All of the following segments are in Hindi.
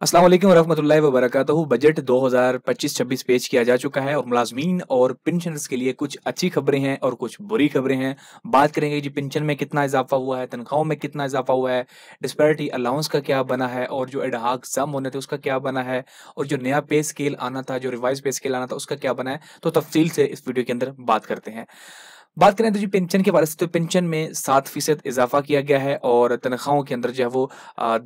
अस्सलाम वालेकुम वरहमतुल्लाहि वबरकातुहू। बजट 2025-26 पेश किया जा चुका है और मुलाजमीन और पेंशनर्स के लिए कुछ अच्छी खबरें हैं और कुछ बुरी खबरें हैं। बात करेंगे जी पेंशन में कितना इजाफा हुआ है, तनख्वाहों में कितना इजाफा हुआ है, डिस्पैरिटी अलाउंस का क्या बना है और जो एडहाक सम होने थे उसका क्या बना है और जो नया पे स्केल आना था, जो रिवाइज पे स्केल आना था उसका क्या बना है। तो तफसील से इस वीडियो के अंदर बात करते हैं। बात करें तो जी पेंशन के बारे से, तो पेंशन में 7% इजाफा किया गया है और तनख्वाहों के अंदर जो है वो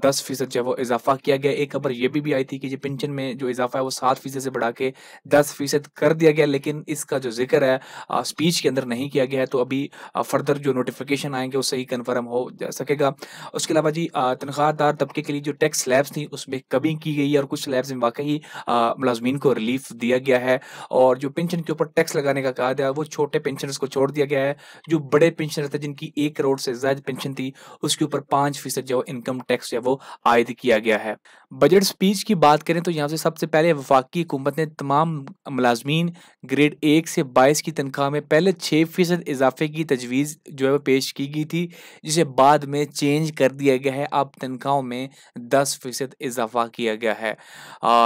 10% जो है वो इजाफा किया गया है। एक खबर ये भी आई थी कि जी पेंशन में जो इजाफा है वो 7% से बढ़ा के 10% कर दिया गया, लेकिन इसका जो जिक्र है स्पीच के अंदर नहीं किया गया है। तो अभी फर्दर जो नोटिफिकेशन आएंगे उससे ही कन्फर्म हो जा सकेगा। उसके अलावा जी तनख्वाहदार तबके के लिए जो टैक्स स्लैब्स थी उसमें कमी की गई है और कुछ स्लैब्स में वाकई मुलाजमीन को रिलीफ दिया गया है। और जो पेंशन के ऊपर टैक्स लगाने का कहा गया वो छोटे पेंशनर्स को छोड़ दिया गया है। जो बड़े पेंशनर थे जिनकी 1 करोड़ से ज्यादा पेंशन थी उसके ऊपर 5% जो इनकम टैक्स है वो आयद किया गया है। बजट स्पीच की बात करें तो यहाँ से सबसे पहले वफाकी हुकूमत ने तमाम मुलाजमीन ग्रेड 1 से 22 की तनख्वाह में पहले 6% इजाफे की तजवीज़ जो है वो पेश की गई थी, जिसे बाद में चेंज कर दिया गया है। अब तनख्वाहों में 10% इजाफा किया गया है।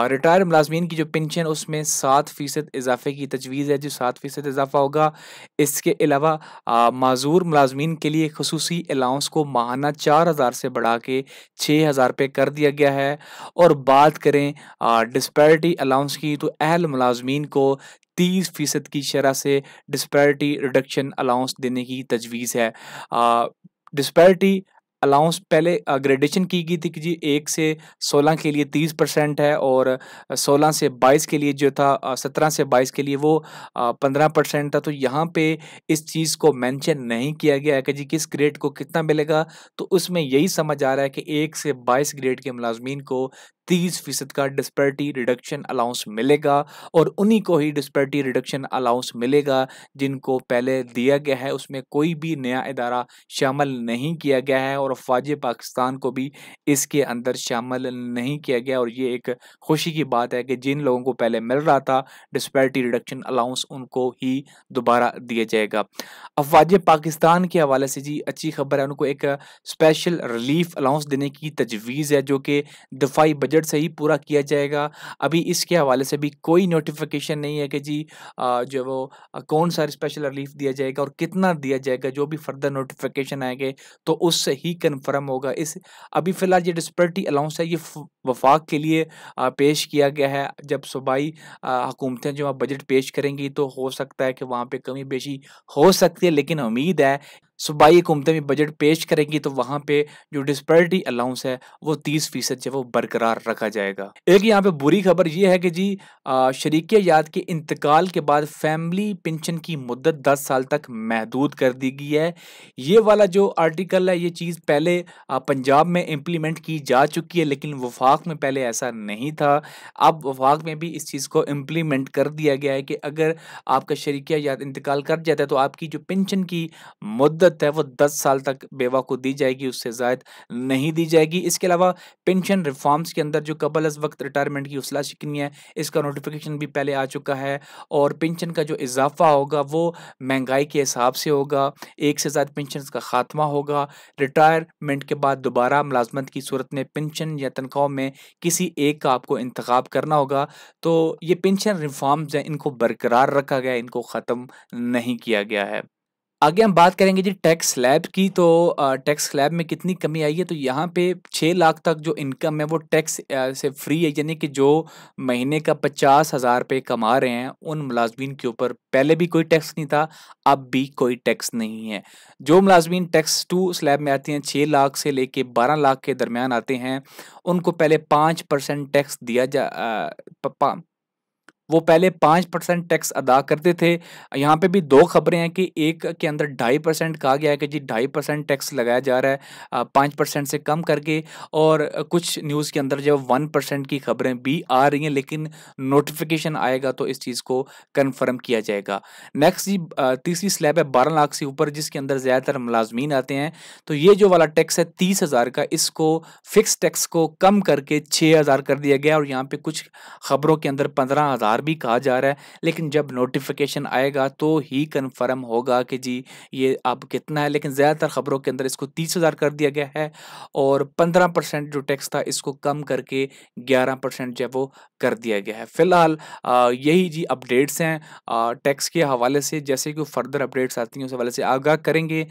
रिटायर्ड मुलाजमीन की जो पेंशन उसमें 7% इजाफे की तजवीज़ है, जो 7% इजाफा होगा। इसके अलावा माज़ूर मुलाजमीन के लिए खसूसी अलाउंस को माहाना 4,000 से बढ़ा के 6,000 रुपये कर दिया गया है। और बात करें डिस्पैरिटी अलाउंस की, तो अहल मुलाजमीन को 30% की शरह से डिस्पैरिटी रिडक्शन अलाउंस देने की तजवीज़ है। डिस्पैरिटी अलाउंस पहले ग्रेडेशन की गई थी कि जी 1 से 16 के लिए 30% है और 16 से 22 के लिए जो था 17 से 22 के लिए वो 15% था। तो यहाँ पे इस चीज़ को मेंशन नहीं किया गया है कि जी किस ग्रेड को कितना मिलेगा। तो उसमें यही समझ आ रहा है कि 1 से 22 ग्रेड के मुलाजमीन को 30% का डिस्पैरिटी रिडक्शन अलाउंस मिलेगा और उन्हीं को ही डिस्पैरिटी रिडक्शन अलाउंस मिलेगा जिनको पहले दिया गया है। उसमें कोई भी नया इदारा शामिल नहीं किया गया है और अफ़वाज पाकिस्तान को भी इसके अंदर शामिल नहीं किया गया। और ये एक खुशी की बात है कि जिन लोगों को पहले मिल रहा था डिस्पैरिटी रिडक्शन अलाउंस उनको ही दोबारा दिया जाएगा। अफ़वाज पाकिस्तान के हवाले से जी अच्छी खबर है, उनको एक स्पेशल रिलीफ अलाउंस देने की तजवीज़ है जो कि दफ़ाई बजट से ही पूरा किया जाएगा। अभी इसके हवाले से भी कोई नोटिफिकेशन नहीं है कि जी जो वो कौन सा स्पेशल रिलीफ दिया जाएगा और कितना दिया जाएगा। जो भी फर्दर नोटिफिकेशन आएंगे तो उससे ही कन्फर्म होगा। इस अभी फ़िलहाल ये डिस्पैरिटी अलाउंस है ये वफाक के लिए पेश किया गया है। जब सूबाई हुकूमतें जो बजट पेश करेंगी तो हो सकता है कि वहाँ पे कमी बेशी हो सकती है, लेकिन उम्मीद है सूबाई हुकूमतें भी बजट पेश करेंगी तो वहाँ पे जो डिस्पैरिटी अलाउंस है वो 30% जो है वो बरकरार रखा जाएगा। एक यहाँ पे बुरी खबर ये है कि जी शरीके याद के इंतकाल के बाद फैमिली पेंशन की मुद्दत 10 साल तक महदूद कर दी गई है। ये वाला जो आर्टिकल है ये चीज़ पहले पंजाब में इम्प्लीमेंट की जा चुकी है, लेकिन वफाक में पहले ऐसा नहीं था। अब वफाक में भी इस चीज़ को इम्प्लीमेंट कर दिया गया है कि अगर आपका शरीके याद इंतकाल कर जाता है तो आपकी जो पेंशन की मुद्दत है वो 10 साल तक बेवा को दी जाएगी, उससे ज़ायद नहीं दी जाएगी। इसके अलावा पेंशन रिफॉर्म्स के अंदर जो कबल अज़ वक्त रिटायरमेंट की उस्ला शिकनी है इसका नोटिफिकेशन भी पहले आ चुका है। और पेंशन का जो इजाफा होगा वो महंगाई के हिसाब से होगा। एक से ज़्यादा पेंशन का खात्मा होगा। रिटायरमेंट के बाद दोबारा मुलाजमत की सूरत में पेंशन या तनख्वाह में किसी एक का आपको इंतखाब करना होगा। तो ये पेंशन रिफॉर्म्स हैं इनको बरकरार रखा गया है, इनको ख़त्म नहीं किया गया है। आगे हम बात करेंगे जी टैक्स स्लैब की। तो टैक्स स्लैब में कितनी कमी आई है, तो यहाँ पे 6 लाख तक जो इनकम है वो टैक्स से फ्री है। यानी कि जो महीने का 50,000 रुपये कमा रहे हैं उन मुलाजमीन के ऊपर पहले भी कोई टैक्स नहीं था, अब भी कोई टैक्स नहीं है। जो मुलाजमीन टैक्स 2 स्लैब में आते हैं 6 लाख से लेके 12 लाख के दरमियान आते हैं उनको पहले 5% टैक्स दिया जा वो पहले 5% टैक्स अदा करते थे। यहाँ पे भी 2 खबरें हैं कि एक के अंदर 2.5% कहा गया है कि जी 2.5% टैक्स लगाया जा रहा है 5% से कम करके। और कुछ न्यूज़ के अंदर जो 1% की खबरें भी आ रही हैं, लेकिन नोटिफिकेशन आएगा तो इस चीज़ को कन्फर्म किया जाएगा। नेक्स्ट जी तीसरी स्लैब है 12 लाख से ऊपर जिसके अंदर ज़्यादातर मुलाजमीन आते हैं। तो ये जो वाला टैक्स है 30,000 का, इसको फिक्स टैक्स को कम करके 6,000 कर दिया गया। और यहाँ पे कुछ खबरों के अंदर 15,000 अभी कहा जा रहा है, लेकिन जब नोटिफिकेशन आएगा तो ही कन्फर्म होगा कि जी ये अब कितना है। लेकिन ज़्यादातर खबरों के अंदर इसको 30,000 कर दिया गया है और 15% जो टैक्स था इसको कम करके 11% जो है वो कर दिया गया है। फिलहाल यही जी अपडेट्स हैं टैक्स के हवाले से। जैसे कि फर्दर अपडेट्स आती हैं उस हवाले से आगाह करेंगे।